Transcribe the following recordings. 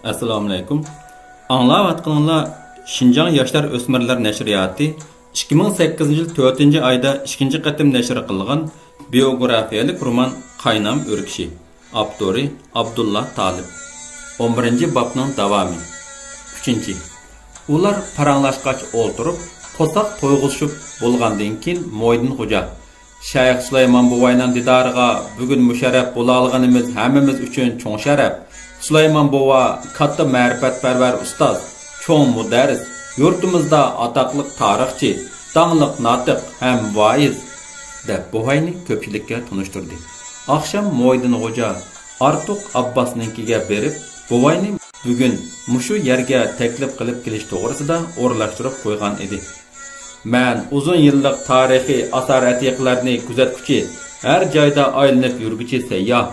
Assalomu alaykum. Anglayotganlar Şinjan Yoshlar O'smirlar nashriyati 2008-yil 4-oyda 2-qatim nashr qilgan biografiyalik roman Qaynam o'rkishi. Avtori Abdullah Talib. 11-bobning davomi. 3. Ular paranglashqach o'ltirib, qo'saq to'yg'izishib bo'lgandan keyin Mo'ydin xo'ja Shayx Sulaymon buvayning didoriga bugun musharraf bo'la olganimiz hammamiz uchun cho'ng sharaf. Sulaymon bova katta ma'rifatparvar ustoz, cho'ng mudarris, yurtimizda atoqli tarixchi, dangliq notiq ham voiz deb buvayni ko'pchilikka tunishtirdi. Akşam Mo'ydin xo'ja Artuq Abbosnikiga berib, buvayni bugun mushu yerga taklif qilib kelish to'g'risida o'rlashtirib qo'ygan edi. Men uzun yillik tarixiy asar atiqlarni kuzatuvchi, har joyda aylanib yurguchi sayyoh,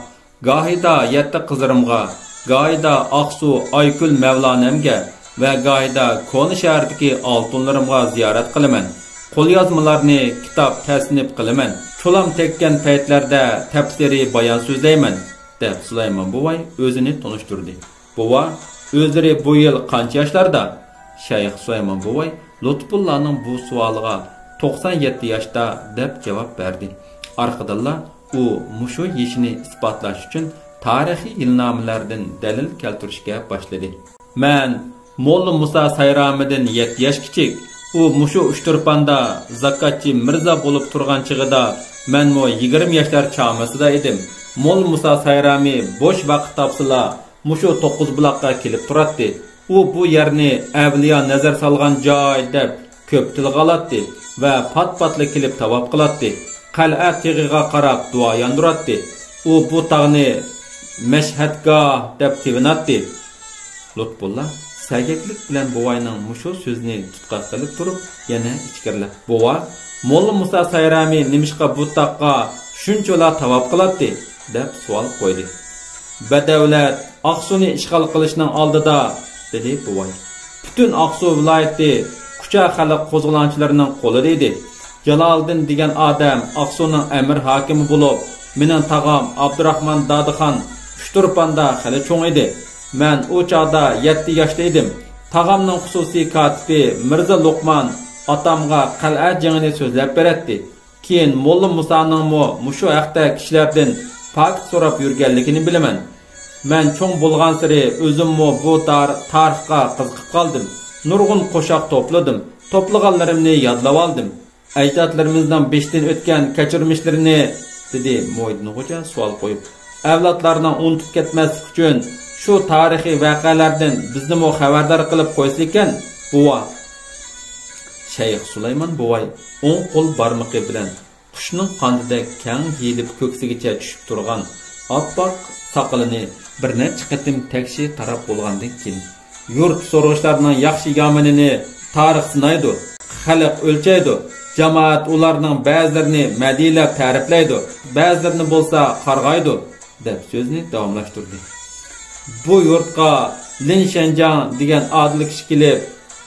gohida yetti qizirimga, gohida Aqsu Aykul Mavlonamga va gohida Koni shahridagi oltinlarimga ziyorat qilaman. Qo'lyozmalarni kitob tasnif qilaman. Cho'lam tekkan paytlarda tafsiriy bayon so'zlayman, deb Sulaymon buvay o'zini tunishtirdi. Bova o'zlari bu yil qancha yoshlarda? Shayx Sulaymon buvay Lutfullahning bu savoliga 97 yoshda deb javob berdi. Arqadalla u mushu yeshini isbotlash uchun tarixiy ilnomalardan dalil keltirishga boshladi. Men Molla Musa Sayramidan 7 yosh kichik, u mushu Uchturpanda zakotchi mirza bo'lib turgan chig'ida men mo 20 yoshlar chamasida edim. Molla Musa Sayrami bo'sh vaqt topsila mushu 9 buloqqa kelib turadi. U bu yerni avliyo nazar solgan joy deb ko'p tilga oladi va pat-patli kelib tavob qiladi. Qal'a tig'iga qarab duo yondiradi. U bu tog'ni mashhadgoh deb tivinadi. Lutfullah sagaklik bilan buvayning mushu so'zni tutqaq qilib turib, yana ichkirlab, "Buva, Molla Musa Sayrami nimishqa bu taqqa shunchalar tavob qiladi?" deb savol qo'ydi. "Badavlat Aqsuni ishg'ol qilishning oldida", dedi buvay. "Butun Aqsu viloyati kucha xalq qo'zg'olonchilarining qo'lida edi. Jaloliddin degan odam Aqsuning amir hokimi bo'lib, mening tog'am Abdurahmon Dodixon Uchturpanda hali cho'ng edi. Men u chog'da 7 yoshda edim. Tog'amning xususiy kotibi Mirza Luqman otamga qal'a jangini so'zlab beradi. Keyin Molla Musaning mushu haqda kishilardan fakt so'rab yurganligini bilaman. Men cho'ng bo'lgan sari o'zimmo bu tarixga qiziqib qoldim. Nurg'un qo'shoq to'pladim. To'plaganlarimni yodlab oldim. Ajdodlarimizdan 5dan o'tgan kechirmishlarini", dedi Mo'ydin xo'ja savol qo'yib. "Avlodlarning unutib ketmaslik uchun shu tarixiy voqealardan bizni mo xabardor qilib qo'ysa ekan, buva." Shayx Sulaymon buvay o'ng qo'l barmoqi bilan qushning qandidek kang yelib ko'ksigacha tushib turgan oppoq soqolini bir necha qatim tekshi tarab bo'lgandan keyin, "Yurt so'roshlarining yaxshi yomonini tarix sinaydi, xalq o'lchaydi. Jamoat ularning ba'zilarini madilab ta'riflaydi, ba'zilarini bo'lsa qarg'aydi", deb so'zni davomlashtirdi. "Bu yurtga Lin Shanjang degan odil kishi kelib,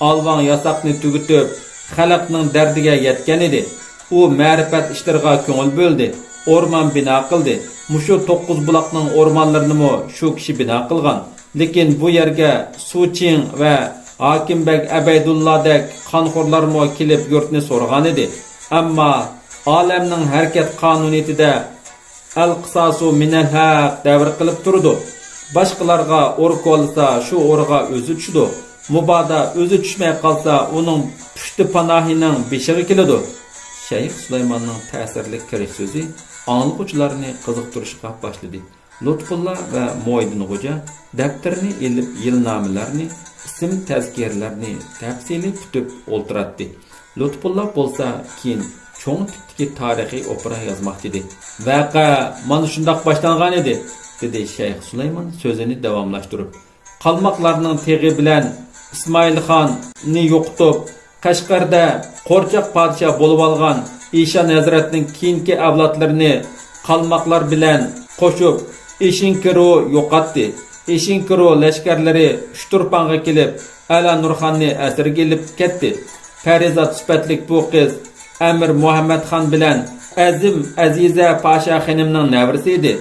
olvon yasoqni tugutib, xalqning dardiga yetgan edi. U ma'rifat ishlariga ko'ngil bo'ldi, o'rmon bino qildi. Mushu 9 buloqning o'rmonlarini shu kishi bino qilgan. Lekin bu yerga Suching va Hokimbek Abaydullodek qonxo'rlar mo kelib yurtni so'rgan edi. Ammo olamning harakat qonuniyatida al-qisosu minal haq davr qilib turdi. Boshqalarga o'r qo'lsa shu o'rga o'zi tushdi. Muboda o'zi tushmay qolsa uning pushti panohining beshiga keladi." Shayx Sulaymonning ta'sirli kirish so'zi anglovchilarni qiziqtirishga boshladi. Lutfullah va Mo'ydin xo'ja daftarni elib yilnomalarni, ism tazkirlarni tafsiliy kutib o'ltiradi. Lutfullah bo'lsa keyin cho'ng tipdagi tarixiy opera yozmoqchi edi. "Vaqa mana shundoq boshlangan edi", dedi Shayx Sulaymon so'zini davomlashtirib. "Qalmoqlarning teg'i bilan Ismoilxonni yo'qotib, Qashqarda qo'rchoq podshoh bo'lib olgan Eshon hazratning keyingi avlodlarini qalmoqlar bilan qo'shib Eshinkiru yo'qotdi. Eshinkiru lashkarlari Uchturpanga kelib, Ala Nurxonni asirga olib ketdi. Farizat sifatlik bu qiz Amir Muhammad xon bilan Azim Aziza Pasha xonimning nevrasi edi.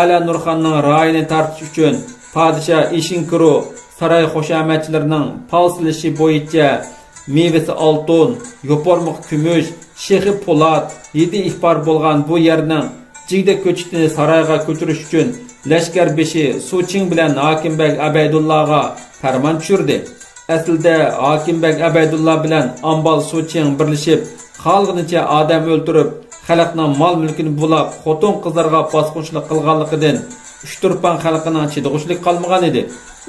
Ala Nurxonning ra'yini tartish uchun Padişah Ishinkuru saray xoşamatchilarining palsilishi bo'yicha mevasi oltin, yo'pormiq kumush, shexi po'lat, 7 ihbar bo'lgan bu yerning jigda ko'chitini sarayga ko'chirish uchun lashkarbeshi Suching bilan Hokimbek Abaydullahga farmon tushirdi. Aslida Hokimbek Abaydullah bilan Ambal Suching birlashib, xalqnicha odam o'ltirib, xalqning mol-mulkini bulab, xotin-qizlarga bosqinchilik qilganligidan Uchturpan xalqining chidag'ishlik qolmagan edi.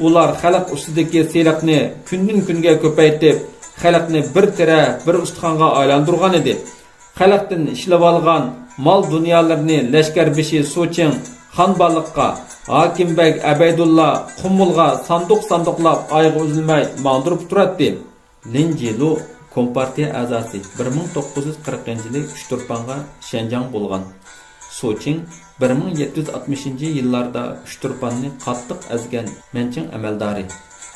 Ular xalq ustidagi seliqni kundan-kunga ko'paytirib, xalqni bir tira, bir ustixonga aylantirgan edi. Xalqdan ishlab olgan mol dunyolarini lashkarbeshi Suching xonbonliqqa, Hokimbek Abaydullah Qumulga sanduq-sanduqlab oyga uzilmay mandirib turadi. Linjilu Kompartiya a'zosi 1940-yili Uchturpanga Shenjang bo'lgan. Suching 1760-yillarda Uchturpanni qattiq azgan Menching amaldori.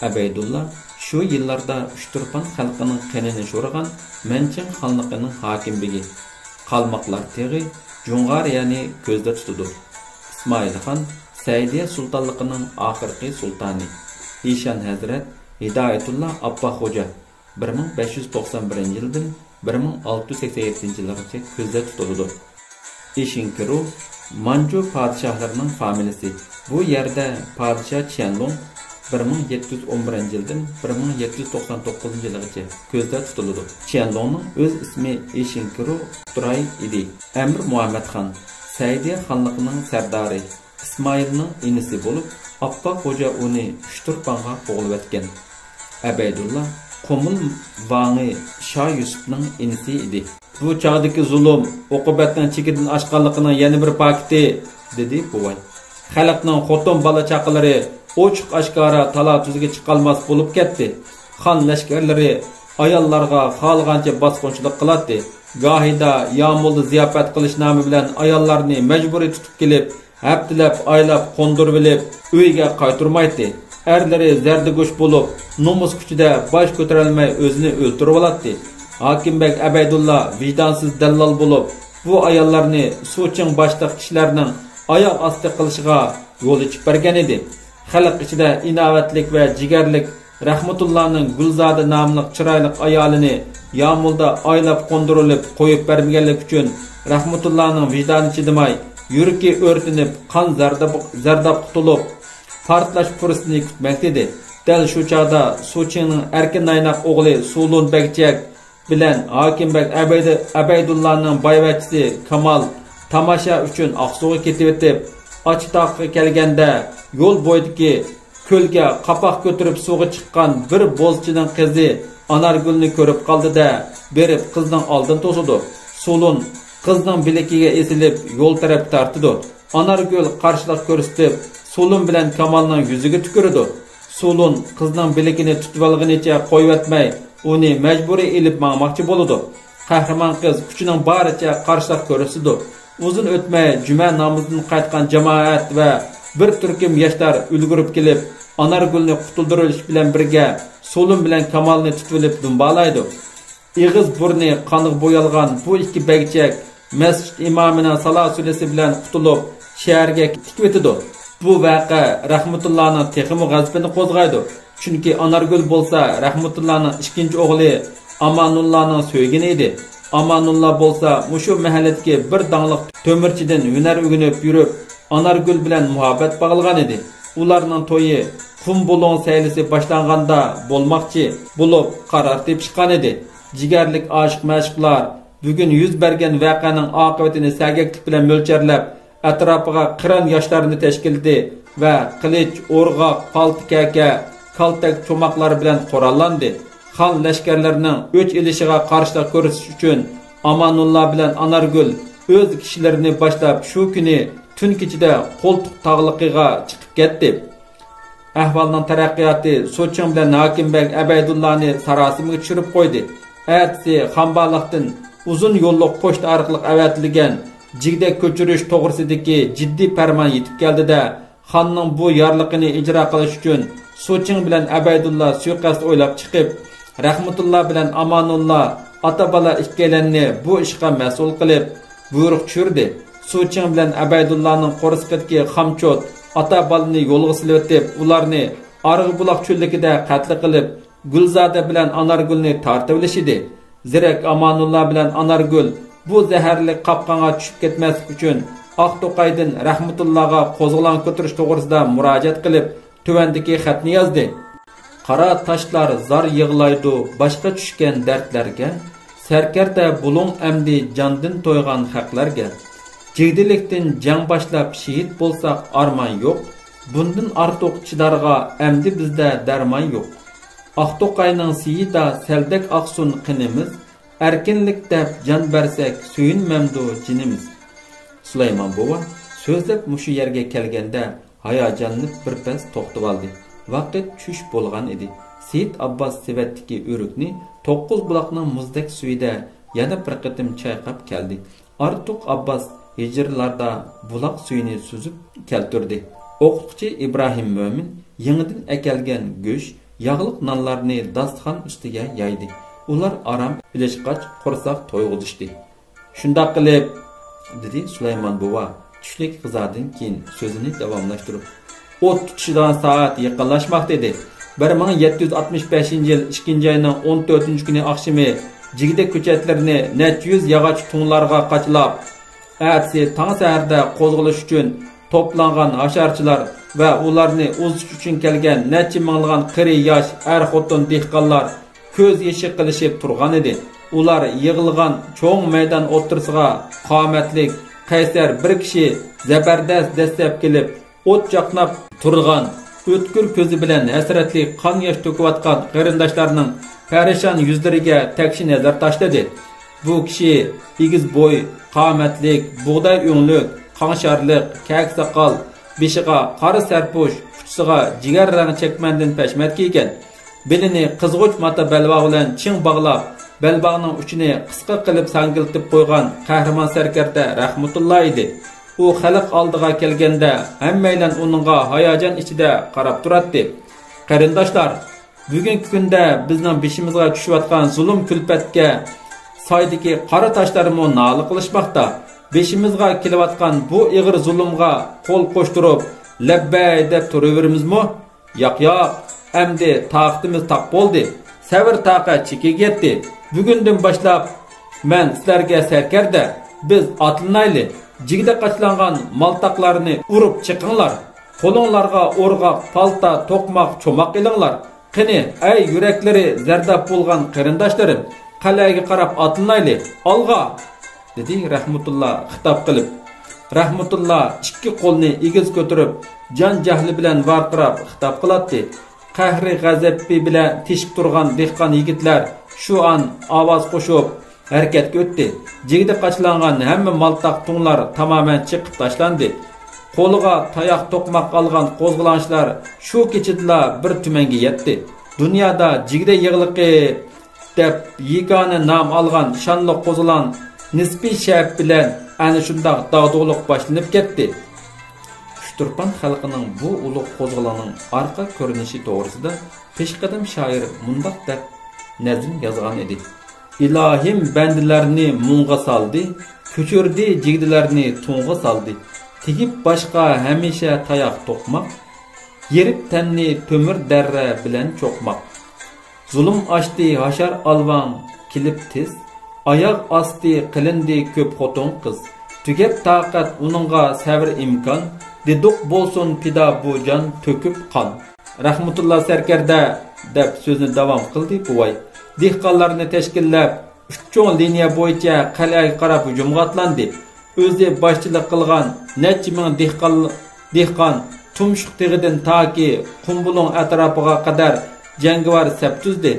Abaydullah shu yillarda Uchturpan xalqining qanini sho'rgan Menching xonligining hokimligi. Qalmoqlar teg'i Jungariyani ko'zda tutdi. İsmailxon Saidiya sultonligining oxirgi sultoni. Ishan Hazrat Hidoyatulloh Abba Xo'ja 1591-yildan 1687-yilgacha ko'zda tutildi. Ishinkuru Manju podshohlarining familiyasi. Bu yerda podshoh Qianlong 1711-yildan 1799-yilgacha ko'zda tutildi. Qianlongning o'z ismi Ishinkuru Turay edi. Amir Muhammadxon Saidiya xonligining sardori İsmailning inisi bo'lib, Abba Xo'ja uni Uchturpanga qo'g'ilib o'tgan. Abaydullah Qumul Vangi Shah Yusufning inisi edi. Bu chog'dagi zulm, uqubatning chekidan oshganligining yana bir pakti, dedi buvay. Xalqning xotin bola chaqalari ochiq oshkora tala-tuzga chiqolmas bo'lib ketdi. Xon lashkarlari ayollarga xohlagancha bosqinchilik qiladi. Gohida yomulda ziyofat qilish nomi bilan ayollarni majburiy tutib kelib, haftalab, oylab qo'ndirib olib, uyga qaytarmaydi. Erlari zardigo'sh bo'lib, nomus kuchida bosh ko'tarolmay o'zini o'ltirib oladi. Hokimbek Abaydullah vijdonsiz dallol bo'lib, bu ayollarni Suching boshliq kishilarning oyoq osti qilishiga yo'l ochib bergan edi. Xalq ichida inovatlik va jigarlik Rahmatullahning Gulzoda nomli chiroyli ayolini yomulda oylab qo'ndirilib qo'yib bermaganlik uchun Rahmatullahning vijdoni chidamay, yuragi o'rtinib, qon zardab qutulib, portlash fursatini kutmoqda edi. Dal shu chog'da Suchingning erkin aynoq o'g'li Sulun Bagchak bilan Hokimbek Abaydullahning boyvachisi Kamal tomosha uchun Oqsuga ketib o'tib, Ochtoqqa kelganda yo'l bo'yidagi ko'lga qapoq ko'tarib suvga chiqqan bir bo'zchining qizi Anargulni ko'rib qoldi-da, berib qizning oldin to'sidi. Sulun qizning bilikiga esilib yo'l taraf tortdi. Anargul qarshilik ko'rsatib, Sulun bilan Kamalning yuziga tukirdi. Sulun qizning bilikini tutib olganicha qo'yib o'tmay, uni majburiy elib mangmoqchi bo'ldi. Qahramon qiz kuchining baricha qarshilik ko'rsatdi. Uzun o'tmay juma namozidan qaytgan jamoat va bir turkum yoshlar ulgurib kelib, Anargulni qutuldirish bilan birga Sulun bilan Kamalni tutib olib dumbalaydi. Ig'iz burni qoniq bo'yalgan bu ikki bagchak masjid imomining salosulisi bilan qutulib shaharga tikib o'tdi. Bu voqea Rahmatullahning texmi g'azabini qo'zg'aydi. Chunki Anargul bo'lsa Rahmatullahning ikkinchi o'g'li Amanullahning so'ygini edi. Amanullah bo'lsa mushu mahalladagi bir dangliq to'mirchidan hunar o'rganib yurib, Anargul bilan muhabbat bog'lagan edi. Ularning to'yi Qumbulon saylisi boshlanganda bo'lmoqchi bo'lib qaror tepib chiqqan edi. Jigarlik oshiq-mashqlar bugun yuz bergan voqeaning oqibatini sagaklik bilan mo'lcharlab, atrofiga qiron yoshlarni tashkil etdi va qilich, o'rg'oq, paltikaka, kaltak cho'moqlar bilan qo'rallandi. Xon lashkarlarining o'ch ilishiga qarshilik ko'rsatish uchun Amanullah bilan Anargul o'z kishilarini boshlab shu kuni tun kechida qo'ltiq tog'liqiga chiqib ketdi. Ahvolning taraqqiyoti Suching bilan Hokimbek Abaydullahni sarosimaga tushirib qo'ydi. Atsi xonbonliqdan uzun yo'lliq pochta orqali avatilgan jigda ko'chirish to'g'risidagi jiddiy farmon yetib keldida, xonning bu yorliqini ijro qilish uchun Suching bilan Abaydullah suiqasd o'ylab chiqib, Rahmatullah bilan Amanullah ota-bola ikkalanni bu ishga mas'ul qilib buyruq tushirdi. Suching bilan Abaydullahning qo'rsiqidagi xamchot ata balını yo'lga silib, ularni Arg'ı buloq cho'lligida qatl qilib, Gulzada bilan Anargulni tortib olishdi. Zirak Amanullah bilan Anargul bu zaharli qapqonga tushib ketmaslik uchun Aqto'qaydan Rahmatullahga qo'zg'olon ko'tarish to'g'risida murojaat qilib, tuvandagi xatni yozdi. Qara toshlar zar yig'laydi boshqa tushgan dardlarga, sarkarda bulung amdi jondin to'ygan haqlarga. Jigdilikdan jang boshlab shahid bo'lsak armon yo'q. Bundan ortiq chidarga amdi bizda darmon yo'q. Aqto'qayning siyida saldek aqsun qinimiz, erkinlik deb jon bersak suyunmamdu jinimiz. Süleyman Bova so'zlab mushu yerga kelganda hayajonlanib birpas to'xtab oldi. Vaqt tush bo'lgan edi. Seyit Abbas sevatdagi o'rikni 9 buloqning muzdek suvida yana bir qatim chayqab keldi. Artuq Abbas hijrlarda buloq suyini suzib keltirdi. O'qituvchi Ibrohim Mo'min yangidan akelgan go'sht, yog'liq nonlarni dasturxon ustiga yaydi. Ular aram ilishqach qursoq to'yg'izishdi. Shunda qilib dedi Süleyman Bova tushlik qizadan keyin so'zini davomlashtirib, o't tutishidan soat yaqinlashmoq dedi. 1765-yil 2-oyning 14-kuni oqshimi jigida ko'chatlarini necha yuz yog'och to'nlarga qachlab, atsi tong saharda qo'zg'alish uchun to'plangan hasharchilar va ularni uzish uchun kelgan necha minglagan qiri yosh er-xotin dehqonlar ko'z yeshi qilishib turgan edi. Ular yig'ilgan cho'ng maydon o'tirsiga qomatlik qaysar bir kishi zabardast dastlab kelib, o't chaqnab turgan, o'tkir ko'zi bilan hasratli qon yosh to'kayotgan qarindoshlarning parishon yuzlariga takshi nazar tashladi. Bu kishi egiz bo'y, qomatlik, bug'doy o'nglik, qanşarliq, kak soqol, beshiga qora sarposh, kuchsiga jigar rang chekmandan pashmat kiygan. Belini qizg'uch mata balbog' bilan ching bog'lab, balbog'ning uchini qisqa qilib sangiltib qo'ygan qahramon sarkarda Rahmatulloh edi. U xalq oldiga kelganda hammaylar uningga hayajon ichida qarab turardi. Qarindoshlar, bugungi kunda bizning beshimizga tushayotgan zulm kulfatga soydagi qora toshlarimo nola qilishmoqda. Beshimizga kelayotgan bu ig'ir zulmga qo'l qo'shtirib, labbay deb turaverimizmi? Yo'q. Endi taqtimiz taq bo'ldi. Sabr taqa chekib yetdi. Bugundan boshlab men sizlarga sarkarda biz otlanayli. Jigida qachlangan maltaqlarni urib chiqinglar. Qo'linglarga o'rg'oq, palta, to'qmoq, cho'moq ilinglar. Qani, ay yuraklari zardab bo'lgan qarindoshlarim, qal'aga qarab otlanayli. Olg'a, dedi Rahmatulloh xitob qilib. Rahmatulloh ikki qo'lni egiz ko'tarib, jon jahli bilan varqirab xitob qiladi. Qahri g'azabi bilan teshib turgan dehqon yigitlar shu an ovoz qo'shib harakatga o'tdi. Jigida qachlangan hamma maltaq to'nlar tamoman chiqib tashlandi. Qo'liga tayoq to'qmoq olgan qo'zg'olonchilar shu kechida bir tumanga yetdi. Dunyoda jigida yig'liqi deb yegona nom olgan shonli qo'zg'olon nisbiy shab bilan ana shunday dag'dug'liq boshlanib ketdi. Turpan xalqining bu ulug' qo'zg'olonning orqa ko'rinishi to'g'risida peshqadam shoir mundaq deb nazm yozgan edi. Ilohim bandilarni munga saldi, ko'chirdi jigdilarni tunga saldi. Tegib boshqa hamisha tayoq to'qmoq, yerib tanni to'mir darra bilan cho'qmoq. Zulm ochdi hashar alvang kilib tiz, oyoq osti qilindi ko'p xotin qiz. Tugab taqat uningga sabr imkon, deduq bo'lsin pida bu jon to'kib qon. Rahmatulloh sarkarda deb so'zni davom qildi buvay. Dehqonlarni tashkillab, uch liniya bo'yicha qal'aga qarab hujumga otlandi. O'zi boshchilik qilgan necha ming dehqon tumshuq tig'idan toki Qumbulung atrofiga qadar jangovar saf tuzdi.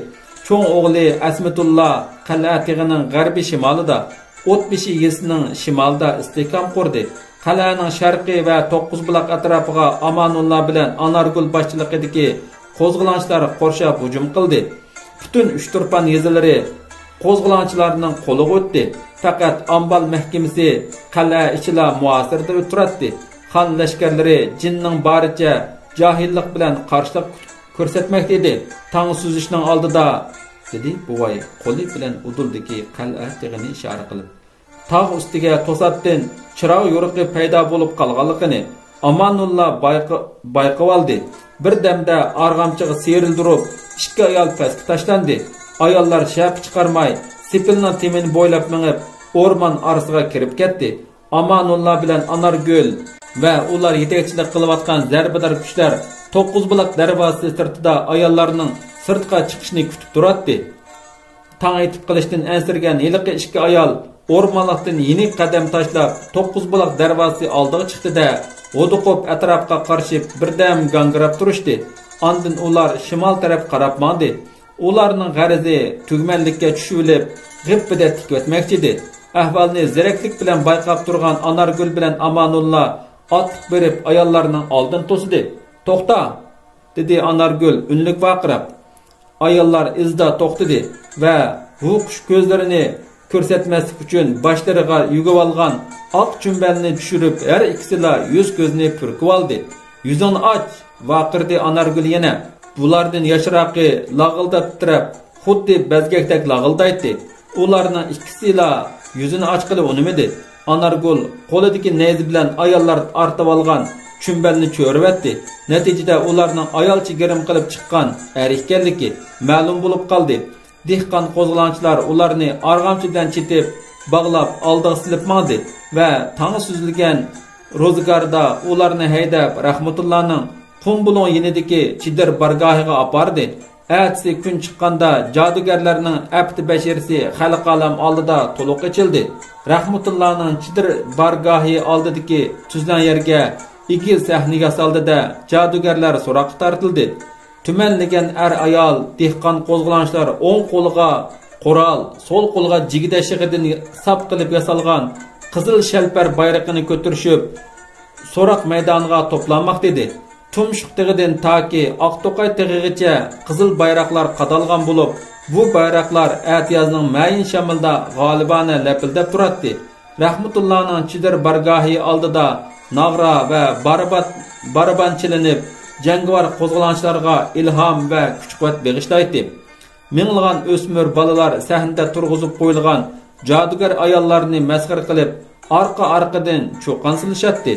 Cho'ng o'g'li Asmatulloh qal'a tig'ining g'arbiy shimolida, O'tbeshi yesining shimolida istehkom qurdi. Qal'aning sharqiy va To'qqizbuloq atrofiga Amanulloh bilan Anargul boshchiligidagi qo'zg'olonchilar qorshab hujum qildi. Butun Uchturpan yezilari qo'zg'olonchilarning qo'liga o'tdi. Faqat Ambal mahkamasi qal'a ichida muasirda o'tiradi. Xon lashkarlari jinning baricha johillik bilan qarshilik ko'rsatmoqda edi. Tong suzishning oldida, dedi buvay qo'li bilan uduldagi qal'a tig'ini ishora qilib. Tog' ustiga to'satdan chiroq yo'riqi paydo bo'lib qolganligini, Amanulla bayqab oldi. Bir damda arg'amchiga serildirib, ikki ayol pastga tashlandi. Ayollar shap chiqarmay, sepilning temini bo'ylab minib, o'rmon orasiga kirib ketdi. Amanulla bilan Anargul va ular yetakchilik qilayotgan zarbador kuchlar 9 buloq darvozasi sirtida ayollarning sirtqa chiqishini kutib turardi. Tang etib qilishdan ansirgan yiliqi ikki ayol o'rmonlikdan yenik qadam tashlab 9 buloq darvozasi oldiga chiqdi-da, o'diqib atrofga qarshi birdam gangirab turishdi. Ondan ular shimol taraf qarab mandi. Ularning g'arizi tugmanlikka tushib, g'ipida tikib o'tmoqchi edi. Ahvolni ziraklik bilan bayqab turgan Anargul bilan Amanulla otib berib ayollarning oldin to'sdi. "To'xta!" dedi Anargul unlik vaqirab. Ayollar izda to'xtadi va huquq ko'zlarini ko'rsatmaslik uchun boshlariga yugib olgan oq chumbalni tushirib, har ikkisila yuz ko'zni purkib oldi. "Yuzingni och!" vaqirdi Anargul yana. Bulardan yashiraqi lag'ildab tirab, xuddi bazgakdak lag'ildaydi. Ularning ikkisila yuzini ochqili unimidi. Anargul qo'lidagi nayzi bilan ayollar artib olgan chumbalni cho'ribatdi. Natijada ularning ayolchi girim qilib chiqqan ekanligi ma'lum bo'lib qoldi. Dehqon qo'zg'olonchilar ularni arg'amchi bilan chetib, bog'lab oldiga silib mandi va tangi suzilgan ro'zgarda ularni haydab Rahmatullohning Qumbulon yenidagi Chidir bargohiga apardi. Ertasi kun chiqqanda jodugarlarning apti bashirsi xalq olam oldida to'liq ochildi. Rahmatullohning Chidir bargohi oldidagi tuzlan yerga ikki sahniga soldida jodugarlar so'roqqa tortildi. Tumanlagan ayol dehqon qo'zg'olonchilar o'ng qo'liga qurol, so'l qo'liga jigida shig'idan sap qilib yasalgan qizil shalpar bayrog'ini ko'tarishib so'roq maydoniga to'planmoqda edi. Tumshuq tig'idan toki Oqto'qay tig'igacha qizil bayroqlar qadalgan bo'lib, bu bayroqlar atiyozning mayin shamilda g'olibona lapildab turardi. Rahmatullohning Chidir bargohi oldida nag'ra va baraban chilinib, jangovar qo'zg'olonchilarga ilhom va kuch-quvvat bag'ishlaydi. Minglagan o'smir bolalar sahnada turg'izib qo'yilgan jodugar ayollarni masxar qilib, orqa-orqadan cho'qon silishadi.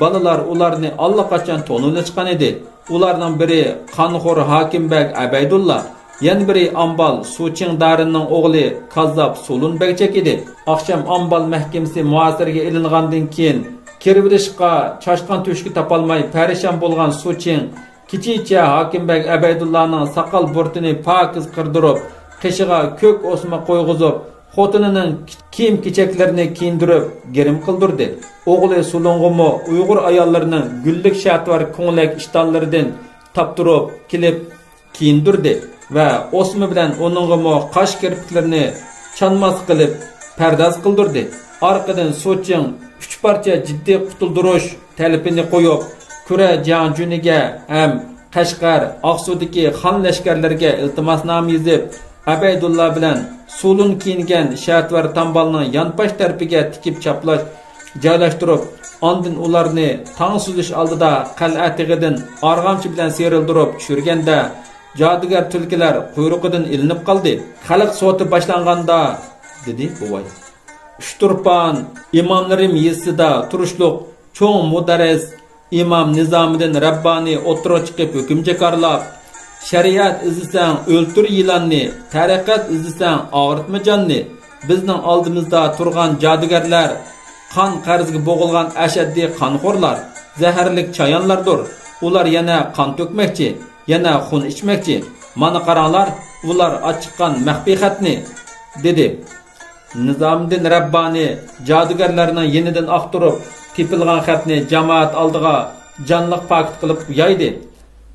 Balalar ularni allaqachon to'nini chiqqan edi. Ularning biri Qanxo'r Hokimbek Abaydulla, yana biri Ambal Suching Darinning o'g'li Kazzab Sulun Bagchak edi. Oqshom Ambal mahkamasi muasirga ilingandan keyin kirvirishga choshqan to'shki topolmay parishon bo'lgan Suching kichicha Hokimbek Abaydullaning soqol burtini pokiz qirdirib, qishiga ko'k o'sma qo'yg'izib, xotinining kiyim-kechaklarini kiyindirib, gerim qildirdi. O'g'li Sulung'imi Uyg'ur ayollarining gullik shatvar ko'nglak ishtonlaridan toptirib, kelib kiyindirdi va o'sma bilan uning'imi qosh kirpiklarini chanmas qilib, pardoz qildirdi. Orqadan Suching 3 parcha jiddiy qutuldirish talabini qo'yib, Kura Janjuniga ham Qashqar, Oqsudagi xon lashkarlarga iltimosnoma yozib, Abaydulla bilan Sulun kiyingan shatvar tambalning yonpash tarafiga tikib chaplash joylashtirib, ondan ularni tang suzish oldida qal'a tig'idan arg'amchi bilan serildirib tushirganda jodugar tulkilar quyruqidan ilinib qoldi. Xalq soti boshlanganda dedi buvay. Ushturpan imomlarim yesida turishliq cho'ng mudarris imom Nizomiddin Rabbani o'tira chiqib hukm jakarlab, shariat izlasang o'ltir yilonni, tariqat izlasang og'ritma jonni. Bizning oldimizda turgan jodugarlar qon qarzga bo'g'ilgan ashaddiy qonxo'rlar, zaharlik chayonlardir. Ular yana qon to'kmoqchi, yana xun ichmoqchi. Mana qaranglar, ular ochiqqan maxfiy xatni, dedi. Nizomiddin Rabbani jodugarlarning yenidan oqtirib, tepilgan xatni jamoat oldiga jonliq pakt qilib yoydi.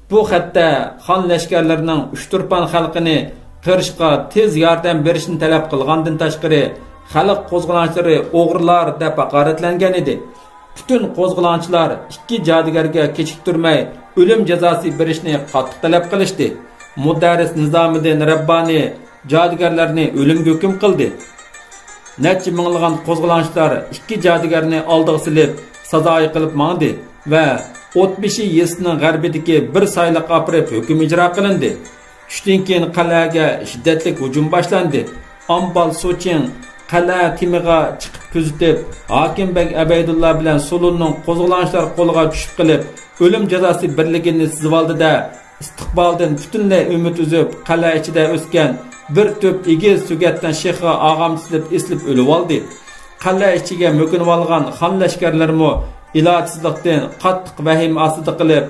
Bu xatda xon lashkarlarining Ushturpan xalqini qirishga tez yordam berishni talab qilgandan tashqari, xalq qo'zg'olonchilari o'g'rilar deb haqoratlangan edi. Butun qo'zg'olonchilar ikki jodugarga kechiktirmay o'lim jazosi berishni qattiq talab qilishdi. Mudarris Nizomiddin Rabbani jodugarlarni o'limga hukm qildi. Necha minglagan qo'zg'olonchilar ikki jodugarni oldiga silib, sazoyi qilib mandi va O'tbeshi yesining g'arbidagi bir sayliq opirib hukm ijro qilindi. Tushdan keyin qal'aga shiddatli hujum boshlandi. Ambal Suching qala timiga chiqib kuzatib, Hakimbek Abaydullah bilan Sulunning qo'zg'olonchilar qo'liga tushib qilib, o'lim jazosi birligini sizib oldida istiqboldan butunlay umid uzib, qala ichida o'sgan bir to'p egiz sugatdan shexga og'amchisilib eslib o'lib oldi. Qala ichiga mo'kinib olgan xon lashkarlarmi ilojsizlikdan qattiq vahim ostida qilib,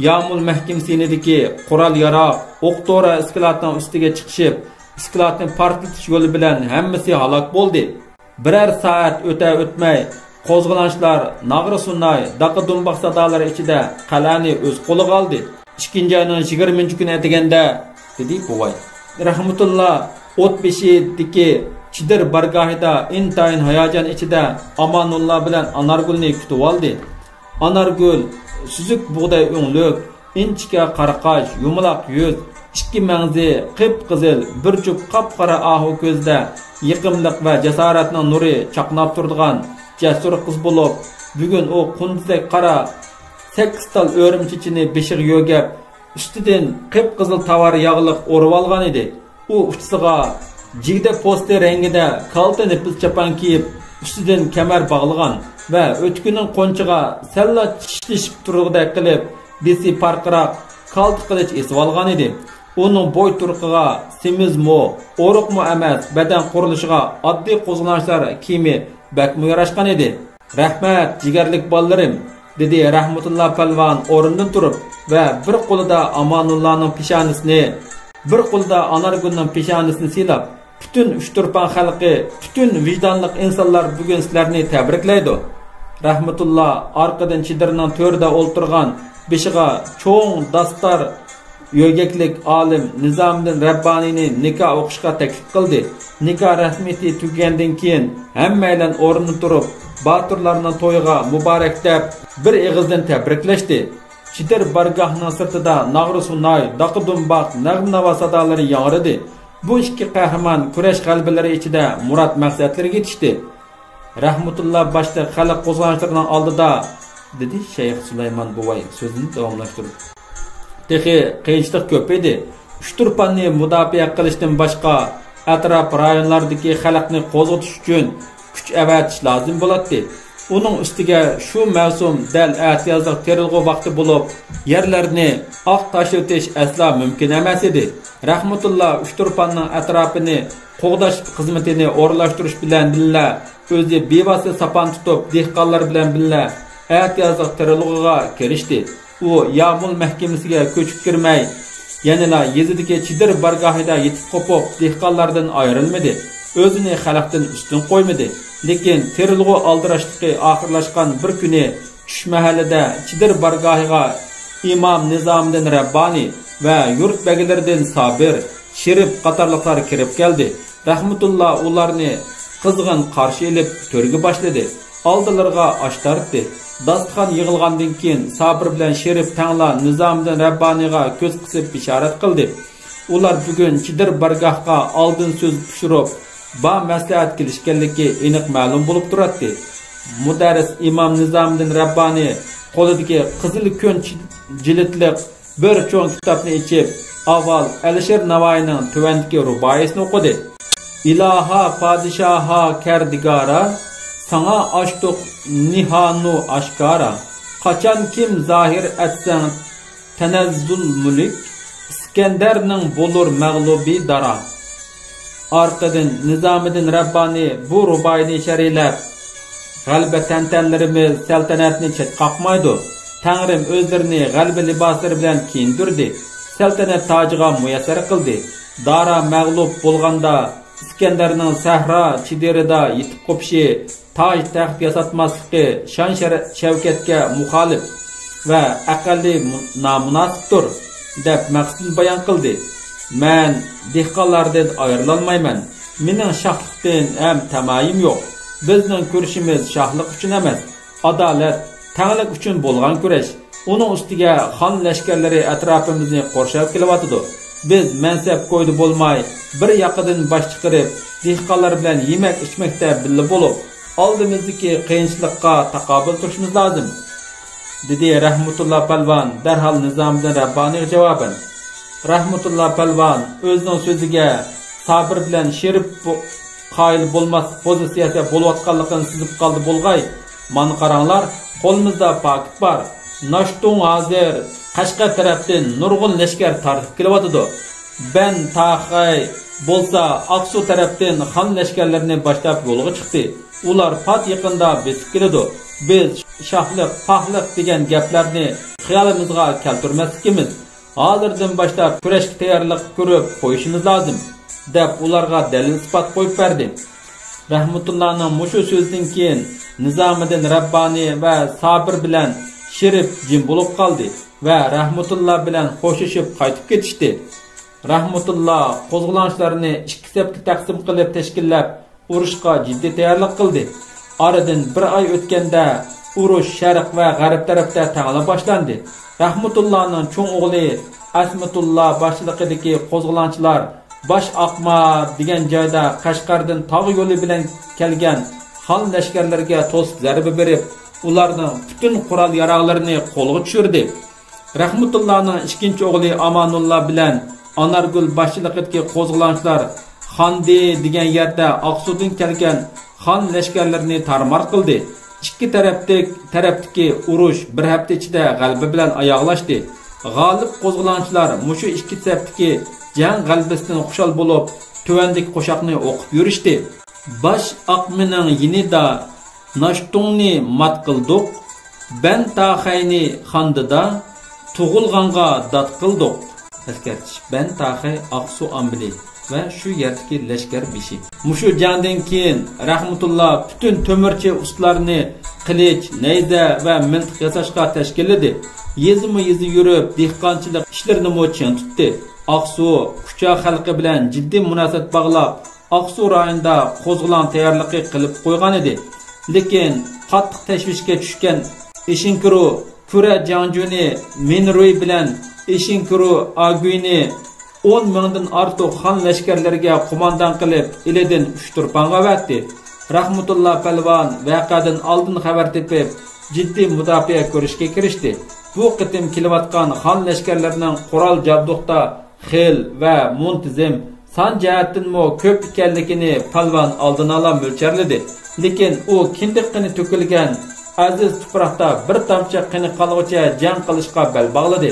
Yamul mahkamsinidagi qurol yaroq, o'q-to'ra iskilatning ustiga chiqishib, iskilatni portlatish yo'li bilan hammasi halok bo'ldi. Birer soat o'tmay qo'zg'olonchilar Nag'ri-Sunnay, Daqi-Dumboq sadolari ichida qal'ani o'z qo'liga oldi. 2-oyning 20-kuni atiganda dedi buvay. Rahmatulloh o't beshidagi Chidir bargohida intayin hayajon ichida Amanulloh bilan Anargulni kutib oldi. Anargul suzuk bug'doy o'nglik, inchika qaraqosh, yumaloq yuz, ikki mangzi qip-qizil, bir jup qop-qora ahu ko'zda yiqimliq va jasoratning nuri chaqnab turadigan jasur qiz bo'lib, bugun u qunduzdek qara 8 tal o'rimchichini beshiga yo'gab, ustidan qip-qizil tovar yog'liq o'rib olgan edi. U uchsiga jigda poster rangida kalta nipis chapan kiyib, ustidan kamar bog'lagan va o'tkuning qo'nchiga salla tishlashib turg'idek qilib, besi parqiroq kalta qilich esib olgan edi. Uning bo'y turqiga semizmi, o'riqmi emas, badan qurilishiga oddiy qo'zg'olonchilar kiyimi bakmi yarashgan edi. Rahmat, jigarlik bolalarim, dedi Rahmatulloh palvon o'rnidan turib va bir qo'lida Amanullahning peshonisini, bir qo'lida Anargulning peshonisini silab, bütün Uchturpan xalqi, bütün vijdonli insonlar bugun sizlarni tabriklaydi. Rahmatulloh orqadan Chidirning to'rida o'ltirgan, beshiga cho'ng dastar yo'gaklik olim Nizomiddin Rabboniyni nikoh o'qishga taklif qildi. Nikoh rasmiyati tugagandan keyin hammaylar o'rnidan turib, Baturlarning to'yiga muborak deb bir og'izdan tabriklashdi. Chidir bargohning sirtida Nag'ri-Sunnay, Daqi-Dumboq nag'm-navo sadolari yangradi. Bu ikki qahramon kurash qalblari ichida murod maqsadlarga yetishdi. Rahmatulloh boshda xalq qo'zg'olonchilarining oldida dedi Shayx Sulaymon buvay so'zini davomlashtirib. Texi qiyinchilik ko'p edi. Uchturpanni mudofaa qilishdan boshqa atrof rayonlardagi xalqni qo'zg'atish uchun kuch avatish lozim bo'ladi. Uning ustiga shu mavsum dal ehtiyojli terilg'u vaqti bo'lib, yerlarni oq tashlatish asla mumkin emas edi. Rahmatulloh Uchturpanning atrofini qo'g'dash xizmatini o'rlashtirish bilan billa o'zi bevosita sapan tutib, dehqonlar bilan billa ehtiyojli terilg'uga kirishdi. U Yamul mahkamasiga ko'chib kirmay, yanada yezidagi Chidir bargohida yetib qopib, dehqonlardan ayrilmadi. O'zini xalqdan ustun qo'ymadi. Lekin terilg'u aldirashligi oxirlashgan bir kuni tush mahallida Chidir bargohiga Imom Nizomiddin Rabboniy va yurt bagilaridan Sabir, Sherif qatorliqlar kirib keldi. Rahmatulloh ularni qizg'in qarshi olib to'rga boshladi. Oldilariga osh tortdi. Dasturxon yig'ilgandan keyin Sabir bilan Sherif tangla Nizomiddin Rabboniyga ko'z qisib bishorat qildi. Ular bugun Chidir bargohga oldin so'z tushirib, ba maslahat kelishganligi aniq ma'lum bo'lib turadi. Mudarris Imom Nizomiddin Rabboniy qo'lidagi qizil ko'n jildlik bir cho'ng kitobni ichib, avval Alisher Navoiyning tuvandagi ruboyisini o'qidi. İlaha padişaha kerdigara, sana açtık nihanu aşkara. Kaçan kim zahir etsen tenezzül mülük, İskender'nin bulur mağlubi dara. Arkadan Nizomiddin Rabboniy bu rubayni şeriylep, g'alba tantanlarimiz saltanatni chet qaqmaydi. Tangrim o'zlarini g'alba liboslari bilan kiyindirdi. Saltanat tojiga muyassar qildi. Dara mag'lub bo'lganda İskender'ning sahra Chidirida yetib qo'pishi, toj taxt yasatmasligi shon shavkatga muxolif va aqalli nomunosibdir deb maqsadni bayon qildi. Men dehqonlardan ayrilolmayman. Mening shohlikdan ham tamoyim yo'q. Bizning kurashimiz shohlik uchun emas, adolat, tanglik uchun bo'lgan kurash. Uning ustiga xon lashkarlari atrofimizni qurshab kelyapti. Biz mansab qo'ydi bo'lmay, bir yoqidan bosh chiqarib, dehqonlar bilan yemak ichmakda birga bo'lib, oldimizdagi qiyinchilikqa taqobil turishimiz lozim, dedi Rahmatulloh palvon darhol Nizomiddin Rabboniyga javoban. Rahmatulloh palvon o'zining so'ziga Sabir bilan Sherif qoyil bo'lmas pozitsiyada bo'layotganligini sizib qoldi bo'lg'ay. Mana qaranglar, qo'limizda paket bor. Nashtun hozir Qashqa tarafdan nurg'un lashkar tartib kelyotdi. Ben Taxay bo'lsa Aqsu tarafdan xon lashkarlarini boshlab yo'lga chiqdi. Ular pat yaqinda besib keladi. Biz shohliq, paxliq degan gaplarni xiyolimizga keltirmasligimiz, hozirdan boshlab kurashga tayyorlik ko'rib qo'yishimiz lozim, deb ularga dalil isbot qo'yib berdi. Rahmatullohning mushu so'zidan keyin Nizomiddin Rabboniy va Sabir bilan Sherif jim bo'lib qoldi va Rahmatulloh bilan xo'shishib qaytib ketishdi. Rahmatulloh qo'zg'olonchilarni ikki safga taqsim qilib tashkillab, urushga jiddiy tayyorlik qildi. Aradan bir oy o'tganda urush sharq va g'arb tarafda tangla boshlandi. Rahmatullohning cho'ng o'g'li Asmatulloh boshchiligidagi qo'zg'olonchilar Bosh Aqma degan joyda Qashqardan tog' yo'li bilan kelgan xon lashkarlarga to'siq zarba berib, ularning butun qurol-yarog'larini qo'lga tushirdi. Rahmatullohning ikkinchi o'g'li Amanulloh bilan Anargul boshchiligidagi qo'zg'olonchilar Xondi degan yerda Aqsudan kelgan xon lashkarlarini tarmar qildi. Ikki tarafdagi urush bir hafta ichida g'alaba bilan oyoqlashdi. G'olib qo'zg'olonchilar mushu ikki tarafdagi jang g'alabasidan xushal bo'lib, tuvandagi qo'shoqni o'qib yurishdi. Bosh Aqmining yinida Nashtunni mat qildik, Ben Taxayni xondida tug'ilg'anga dod qildik. Eskartish, Ben Taxay Aqsu Ambili va shu yerdagi lashkar beshi. Mushu jangdan keyin Rahmatulloh butun to'mirchi ustalarni qilich, nayza va miltiq yasashga tashkilladi. Yezma-yezi yurib, dehqonchilik ishlarini mo'chan tutdi. Aqsu kucha xalqi bilan jiddiy munosabat bog'lab, Aqsu rayonida qo'zg'olon tayyorligi qilib qo'ygan edi. Lekin qattiq tashvishga tushgan Eshinkuru Kura Janjuni Minruy bilan Eshinkuru Aguyni 10 mingdan ortiq xon lashkarlariga qo'mondon qilib, ilidan Uchturpanga vatdi. Rahmatulloh palvon voqeadan oldin xabar tepib, jiddiy mudofaa ko'rishga kirishdi. Bu qitim kelayotgan xon lashkarlarining qurol jabduqda xil va muntizim son jihatdan ko'p ekanligini palvon oldin ola mo'lcharladi. Lekin u kindiqqini to'kilgan aziz tuproqda bir tomchi qini qolg'icha jang qilishga bel bog'ladi.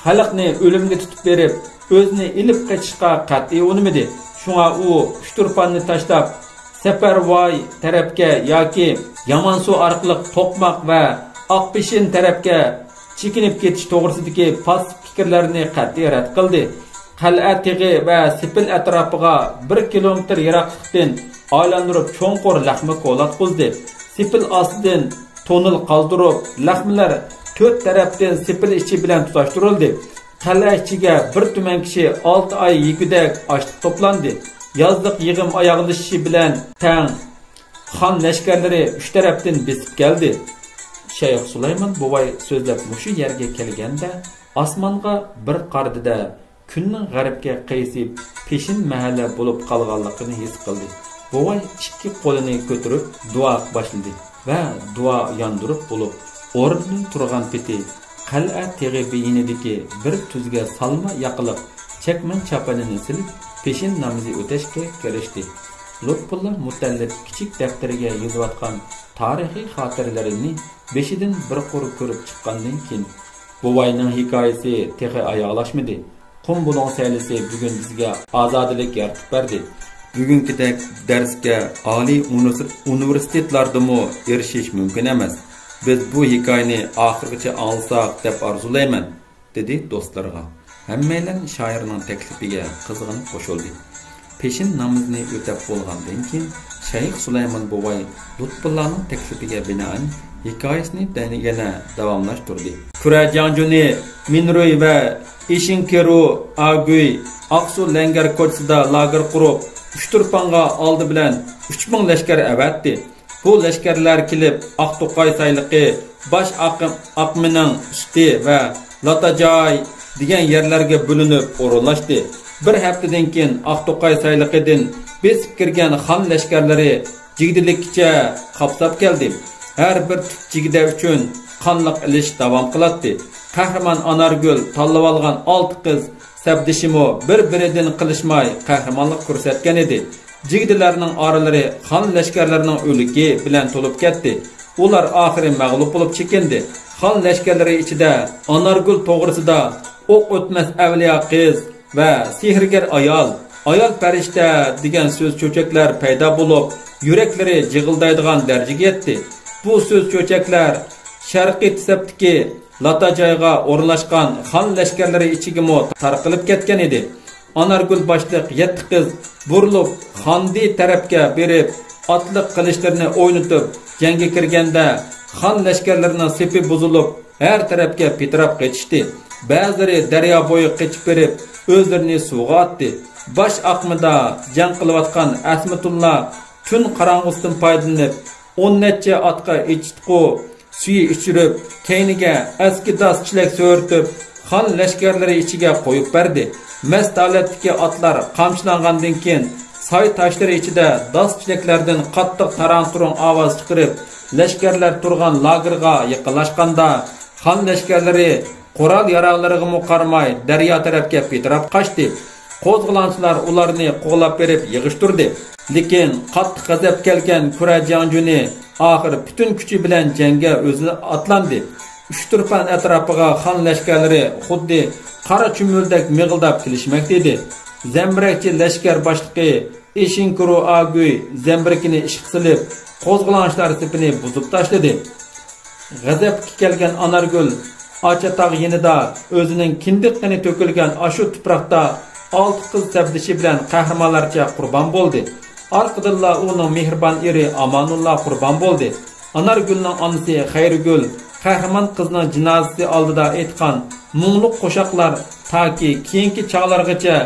Xalqni o'limga tutib berib, o'zini ilib qochishga qat'iy unmadi. Shunga u Uchturpanni tashlab Saparvoy tarafga yoki Yamansuv orqali To'qmoq va Oqpeshin tarafga chekinib ketish to'g'risidagi past fikrlarni qat'iy rad qildi. Qal'a tig'i va Sipil atrofiga 1 kilometr yiroqlikdan aylantirib cho'nqur laxma qo'lat qo'zdi. Sipil ostidan tonil qoldirib, laxmalar 4 tarafdan Sipil ichi bilan tutashtirildi. Qal'a ichiga bir tuman kishi 6 oy yegudak ochliq to'plandi. Yozliq yig'im oyoqlashishi bilan tang xon lashkarlari 3 tarafdan besib keldi. Shayx Sulaymon buvay so'zlab mushu yerga kelganda osmonga bir qardida kunning g'arbga qaysib peshin mahalla bo'lib qolganligini his qildi. Buvay ikki qo'lini ko'tarib duo boshladi va duo yondirib bo'lib o'rnidan turgan peti qal'a teg'i beyinidagi bir tuzga salma yaqilib chakman chapanini silib peshin namozi o'tashga kirishdi. Lutfulloh Mutallib kichik daftariga yozayotgan tarixiy xotiralarini beshidan bir qur ko'rib chiqqandan keyin buvayning hikoyasi texi oyoqlashmadi. Qum bulon saylisi bugun bizga ozodlik yaratib berdi. Bugünkidek darsga oliy universitetlardami erishish mumkin emas. Biz bu hikoyani oxirigacha olsak deb orzulayman, dedi do'stlarga. Hammalar shoirning taklifiga qizg'inib qo'shildi. Peshin namozini o'tab bo'lgandan keyin Shayx Sulaymon buvay Lutfullohning taklifiga binoan hikoyasini yana davomlashtirdi. Kura Janjuni Minruy va Eshinkeru Aguy Aqsu Langar ko'chasida lager qurib, Uchturpanga oldi bilan 3000 lashkar avatdi. Bu lashkarlar kelib Aqto'qay sayliqi, Bosh Aqmining usti va Latajoy degan yerlarga bo'linib o'rinlashdi. Bir haftadan keyin Aqto'qay sayliqidan besib kirgan xon lashkarlari jigdilikcha qopsab keldi. Har bir jigda uchun qonliq ilish davom qiladi. Qahramon Anargul tanlab olgan 6 qiz sabdishimo bir-biridan qilishmay qahramonlik ko'rsatgan edi. Jigdilarning oralari xon lashkarlarining o'ligi bilan to'lib ketdi. Ular oxiri mag'lub bo'lib chekindi. Xon lashkarlari ichida Anargul to'g'risida o'q o'tmas avliyo qiz va sehrgar ayol farishta degan so'z cho'chaklar paydo bo'lib, yuraklari jig'ildaydigan darajaga yetdi. Bu so'z cho'chaklar sharqiy tisabdagi Lata joyga o'rnashgan xon lashkarlari ichiga tarqalib ketgan edi. Anargul boshliq 7 qiz burilib Xondi tarafga berib, otliq qilishlarini o'ynatib jangga kirganda xon lashkarlarining sepi buzilib, har tarafga pitirab ketishdi. Ba'zilari daryo bo'yi qochib berib, o'zlarini suvga otdi. Bosh aqmida jang qilayotgan Asmatullah tun qorong'usidan foydalanib, 10 necha otqa ichitqu suyi ichirib, keyniga eski daschilik so'rtib, xon lashkarlari ichiga qo'yib berdi. Mast holatdagi otlar qamchilangandan keyin soy tashlari ichida daschiliklardan qattiq tarang-turang ovoz chiqarib, lashkarlar turgan lagerga yaqinlashganda xon lashkarlari qoral yaroqlariga muqarmay daryo tarafga pitirab qochdi. Qo'zg'olonchilar ularni qo'g'lab berib yig'ishtirdi. Lekin qattiq g'azab kelgan Kura Janjuni oxir butun kuchi bilan jangga o'zini atlandi. Uchturpan atrofiga xon lashkarlari xuddi qora chumuldak mig'ildab kelishmoqda edi. Zambirakchi lashkar boshlig'i Eshinkuru Aguy zambirakini ishq qilib, qo'zg'olonchilar sepini buzib tashladi. G'azabga kelgan Anargul Achatog' yanida o'zining kindiq qani to'kilgan ashu tuproqda 6 qiz sabdishi bilan qahramonlarcha qurbon bo'ldi. Orqadilla uning mehribon eri Amanullah qurbon bo'ldi. Anargulning onasi Xayrigul qahramon qizning jinozasi oldida aytgan mungluq qo'shoqlar toki keyingi chog'largacha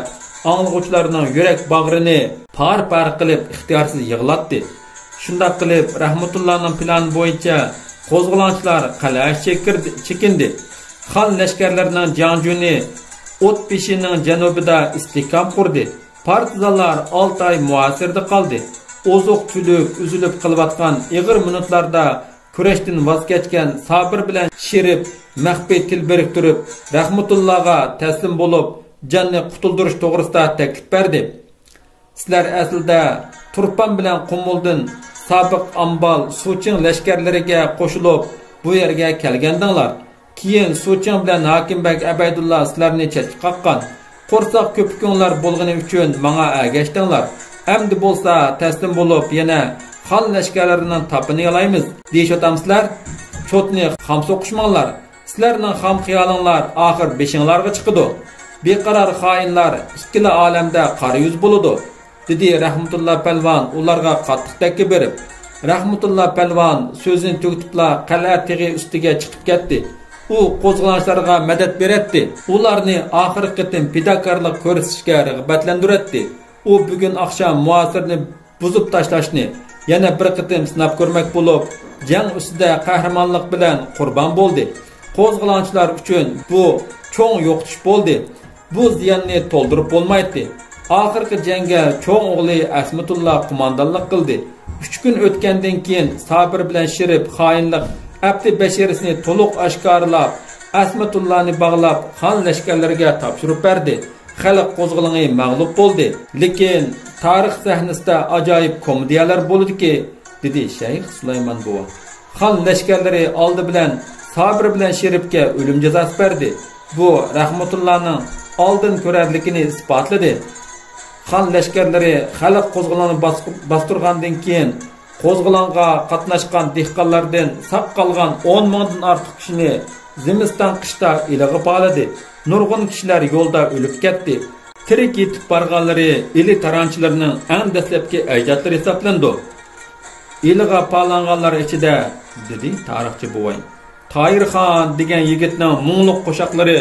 anglovchilarning yurak bag'rini par qilib ixtiyorsiz yig'latdi. Shunday qilib Rahmatullohning plani bo'yicha qo'zg'olonchilar qal'aga chekindi. Xon lashkarlarining Janjuni o't peshining janubida istehkom qurdi. Partizanlar 6 oy muasirda qoldi. Ozuq-tulik uzilib qilayotgan ig'ir minutlarda kurashdan voz kechgan sabr bilan sherib, maxfiy til biriktirib, Rahmatullohga taslim bo'lib, jonni qutuldirish to'g'risida taklif berdi. Sizlar aslida Turpan bilan Qumuldin sobiq ambal Suching lashkarlariga qo'shilib bu yerga kelgandinglar. Keyin Suching bilan Hokimbek Abaydullah sizlarni chetga qoqqan. Qo'rsoq ko'pikinglar bo'lgani uchun menga ergashdinglar. Endi bo'lsa taslim bo'lib yana xon lashkarlarining tapini olaymiz deyishotamsizlar. Chotni ham so'qishmanglar. Sizlarning ham xiyolinglar oxir beshinglarga chiqidi. Beqaror xoinlar ikkala olamda qora yuz bo'ladi, dedi Rahmatulloh Palvon ularga qattiq takib berib. Rahmatulloh Palvon so'zini tugitibla qal'a tig'i ustiga chiqib ketdi. U qo'zg'olonchilarga madad berdi. Ularni oxirgi qitim fidokorlik ko'rsatishga rag'batlantirdi. U bugun oqshom muasirni buzib tashlashni yana bir qitim sinab ko'rmak bo'lib, jang ustida qahramonlik bilan qurbon bo'ldi. Qo'zg'olonchilar uchun bu cho'ng yo'qotish bo'ldi. Bu ziyonni to'ldirib bo'lmaydi. Oxirgi jangga cho'ng o'g'li Asmatullah qo'mondonlik qildi. 3 kun o'tgandan keyin sabr bilan shirib xoinlik Abdi Bashirisini to'liq oshkorlab, Asmatullahni bog'lab xon lashkarlariga topshirib berdi. Xalq qo'zg'oloni mag'lub bo'ldi. Lekin tarix sahnasida ajoyib komediyalar bo'ldi-ki, dedi Shayx Sulaymon bova. Xon lashkarlari oldi bilan sabr bilan sheribga o'lim jazosi berdi. Bu Rahmatullohning oldin ko'rarligini isbotladi. Xon lashkarlari xalq qo'zg'oloni bostirgandan keyin qo'zg'olonga qatnashgan dehqonlardan saq qolgan 10 mingdan ortiq kishini zimiston qishda ilig'i qoladi. Nurg'un kishilar yo'lda o'lib ketdi. Tirik yetib borganlari ili taranchilarning eng dastlabki ajdodlari hisoblandi. Ilig'i qolanganlar ichida, dedi tarixchi buvay, Toyirxon degan yigitning mungluq qo'shoqlari,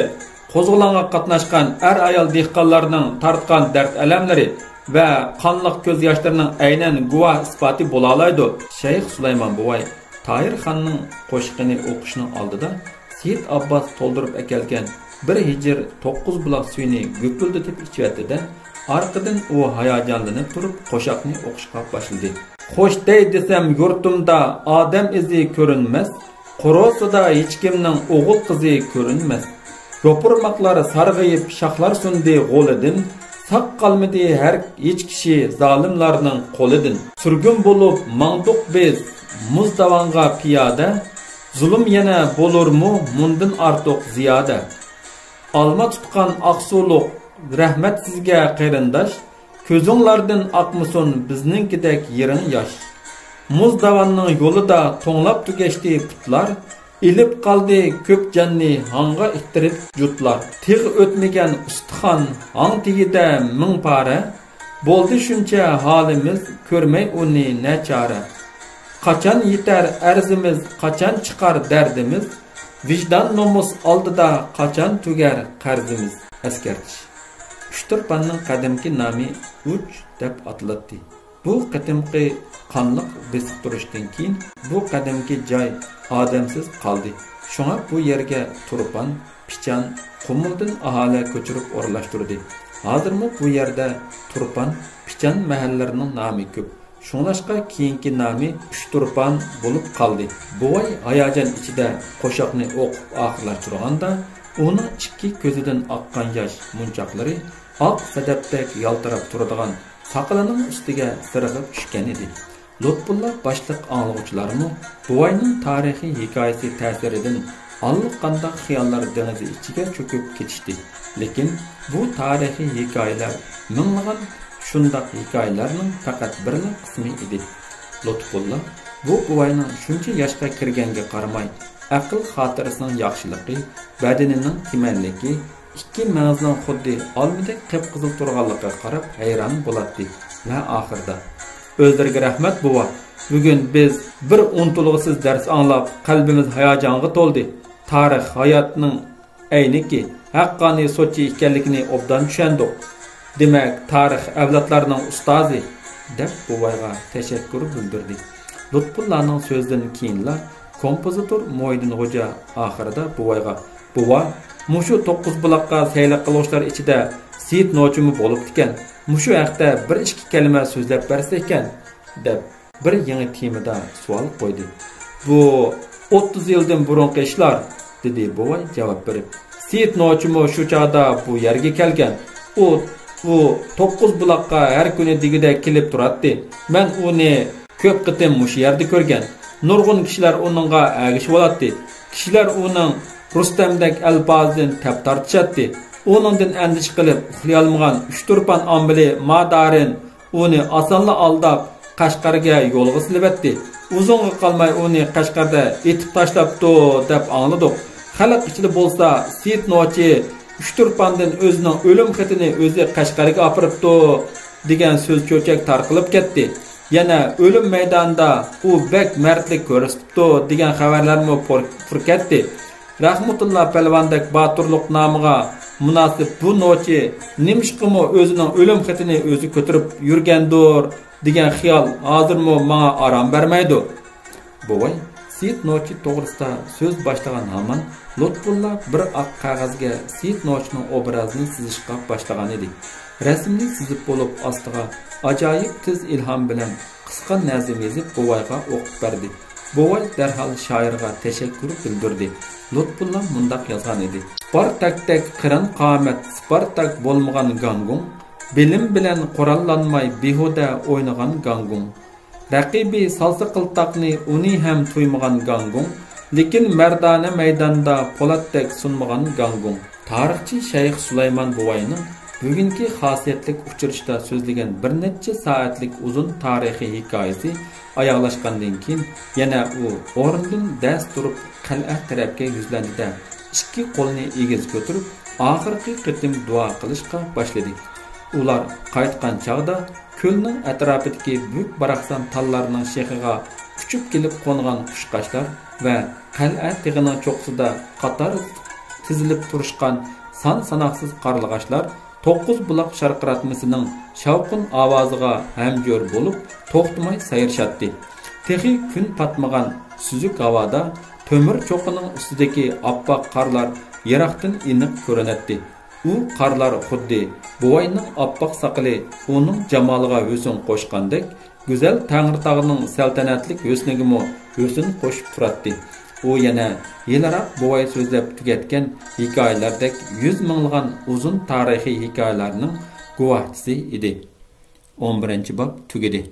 qo'zg'olonga qatnashgan ayol dehqonlarning tortgan dard alamlari va qonliq ko'z yoshlarining aynan guvoh isboti bo'la oladi. Shayx Sulaymon buvay Toyirxonning qo'shiqini o'qishning oldida Sayyid Abbos to'ldirib akelgan 1 hijr 9 buloq suyini gupildatib ichyapti-da, orqadan u hayajonlanib turib qo'shiqni o'qishga boshladi. Xo'sh desam yurtimda odam izi ko'rinmas, Qorosida hech kimning o'g'il qizi ko'rinmas. Yopurmaqlar sarg'ayib shoxlar sundi g'olidan, Saq qalmadi hech kishi zolimlarning qo'lidan. Surgun bo'lib mangduq biz muzdavanga piyoda. Zulm yana bo'lurmu mundan ortiq ziyoda. Alma tutgan aqsuluq rahmat sizga qarindosh. Ko'zinglardan oqmasin bizninkidek yirin yosh. Muzdavanning yo'lida to'nglab tugashdi putlar. Ilib qaldi ko'p janni hanga ittirib jutlar. Tig' o'tmagan ustixon hang tigida ming pora. Bo'ldi shuncha holimiz ko'rmay uni nachara. Qachon yetar arzimiz, qachon chiqar dardimiz, vijdon nomus oldida qachon tugar qarzimiz. Askartish. Uchturpanning qadimki nomi Uch deb atiladi. Bu qadimki qonliq besiq turishdan keyin bu qadimki joy odamsiz qoldi. Shunga bu yerga turpan, pichan, qumuldan aholi ko'chirib o'rlashtirdi. Hozirmi bu yerda turpan, pichan mahallarining nomi ko'p. Şunlaşqa keyinki nomi Uchturpan bo'lib qoldi. Buvay hayajon ichida qo'shoqni o'qib oxirlashtirganda, uning ikki ko'zidan oqqan yosh munchoqlari oq sadafdek yaltirab turadigan saqalining ustiga sirg'ib tushgan edi. Lutfulla boshliq anglovchilarmi buvayning tarixiy hikoyasi ta'siridan allaqanday xiyollar dengizi ichiga cho'kib ketishdi. Lekin bu tarixiy hikoyalar minglagan shundaq hikoyalarning faqat bir qismi edi. Lutfulla bu buvayning shuncha yoshga kirganga qaramay, aql xotirasining yaxshiligi, badanining timanligi, ikki ma'zning xuddi olmidek qip-qizil turganligiga qarab hayron bo'ladi va oxirida o'zlariga rahmat buva. Bugun biz bir unutilg'isiz dars anglab, qalbimiz hayajonga to'ldi. Tarix hayotning ayniki, haqqoniy so'chi ekanligini obdan tushundik. Demak, tarix avlodlarining ustozi deb buvayga tashakkur bildirdi. Lutfullaning so'zidan keyinla kompozitor Mo'ydin Xo'ja oxirida buvayga buva, mushu 9 buloqqa sayli qiluvchilar ichida Seyit Nochimi bo'lib ekan. Mushu haqda bir ikki kalima so'zlab bersa ekan deb bir yangi temada savol qo'ydi. Bu 30 yildan burungi ishlar dedi buvay javob berib. Seyit Nochimi shu chaqda bu yerga kelgan. U 9 buloqqa har kuni digida kelib turadi. Men uni ko'p qitim mushu yerda ko'rgan. Nurg'un kishilar uningga agishib oladi. Kishilar uning Rustamdek alfozdan tap tortishadi. Onundan andish qilib uxlay olmagan Uchturpan ambili Madarin uni osonla aldab Qashqarga yo'lga silibdi. Uzunga qolmay uni Qashqarda etib tashlabdi deb angladik. Xalq ichida bo'lsa Seyit Nochi Uchturpandan o'zining o'lim xatini o'zi Qashqarga opiribdi degan so'z cho'chak tarqalib ketdi. Yana o'lim maydonida u bek mardlik ko'rsatibdi degan xabarlarni furkatdi. Rahmatulloh Palvondek Baturluq nomiga munosib bu Nochi nimishqimi o'zining o'lim xatini o'zi ko'tarib yurgandir degan xiyol hozirmi menga aram bermaydi. Buvay Seyit Nochi to'g'risida so'z boshlagan hamon Lutfulla bir oq qog'ozga Seyit Nochining obrazini chizishga boshlagan edi. Rasmni chizib bo'lib ostiga ajoyib tiz ilhom bilan qisqa nazm yozib buvayga o'qib berdi. Buvay darhol shoirga tashakkur bildirdi. Lutfulla mundaq yozgan edi. Spartakdek qirin qomat, Spartak bo'lmagan gangung, bilim bilan qurollanmay behuda o'ynagan gangung. Raqibi salsa qiltaqni uni ham to'ymagan gangung, lekin mardona maydonda polatdek sunmagan gangung. Tarixchi Shayx Sulaymon buvayning bugungi xosiyatlik uchrashda so'zlagan bir necha soatlik uzun tarixiy hikoyasi oyoqlashgandan keyin yana u o'rnidan dast turib qal'a tarafga yuzlandida ikki qo'lini egiz ko'tarib oxirgi qitim duo qilishga boshladi. Ular qaytgan chog'da ko'lning atrofidagi buyuk baraqsan tallarning shexiga uchib kelib qo'ngan qushqashlar va qal'a tig'ining cho'qqisida qator tizilib turishgan son sanoqsiz qarlig'ashlar 9 buloq sharqiratmasining shavqin ovoziga hamjo'r bo'lib to'xtamay sayrshadi. Texi kun patmagan suzuk havoda to'mir cho'qining ustidagi oppoq qarlar yiroqdan aniq ko'rinadi. U qarlar xuddi buvayning oppoq saqili uning jamoliga husn qo'shgandek, go'zal Tangritog'ning saltanatlik husniga husn qo'shib turadi. U yana yilroq buvay so'zlab tugatgan hikoyalardek 100 minglagan uzun tarixiy hikoyalarning guvohchisi edi. 11-bob tugadi.